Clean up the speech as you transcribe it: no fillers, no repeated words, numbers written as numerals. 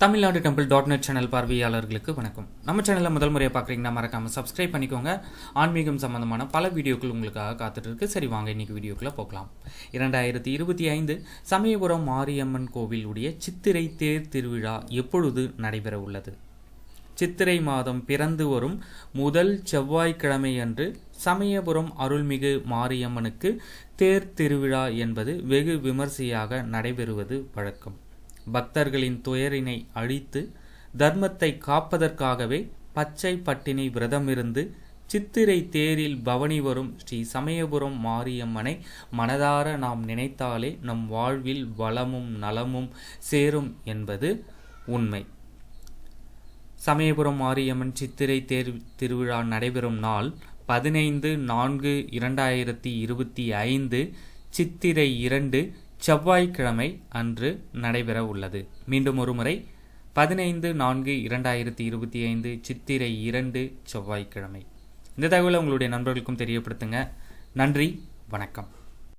Tamil Nadu temple .net channel பார்வையாளர்களுக்கு வணக்கம். நம்ம சேனலில் முதல் முறையாக பார்க்குறீங்கன்னா மறக்காமல் சப்ஸ்கிரைப் பண்ணிக்கோங்க. ஆன்மீகம் சம்பந்தமான பல வீடியோக்கள் உங்களுக்காக காத்துட்டு இருக்கு. சரி வாங்க இன்னைக்கு வீடியோக்குள்ளே போகலாம். 2025 சமயபுரம் மாரியம்மன் கோவிலுடைய சித்திரை தேர் திருவிழா எப்பொழுது நடைபெற உள்ளது? சித்திரை மாதம் பிறந்து வரும் முதல் செவ்வாய்க்கிழமை அன்று சமயபுரம் அருள்மிகு மாரியம்மனுக்கு தேர் திருவிழா என்பது வெகு விமர்சையாக நடைபெறுவது வழக்கம். பக்தர்களின் துயரினை அழித்து தர்மத்தை காப்பதற்காகவே பச்சை பட்டினி விரதமிருந்து சித்திரை தேரில் பவனி வரும் ஸ்ரீ சமயபுரம் மாரியம்மனை மனதார நாம் நினைத்தாலே நம் வாழ்வில் வளமும் நலமும் சேரும் என்பது உண்மை. சமயபுரம் மாரியம்மன் சித்திரை தேர் திருவிழா நடைபெறும் நாள் 15/4/2025 சித்திரை 2 செவ்வாய்க்கிழமை அன்று நடைபெற உள்ளது. மீண்டும் ஒருமுறை 15/4/2025 சித்திரை 2 செவ்வாய்க்கிழமை. இந்த தகவலை உங்களுடைய நண்பர்களுக்கும் தெரியப்படுத்துங்க. நன்றி, வணக்கம்.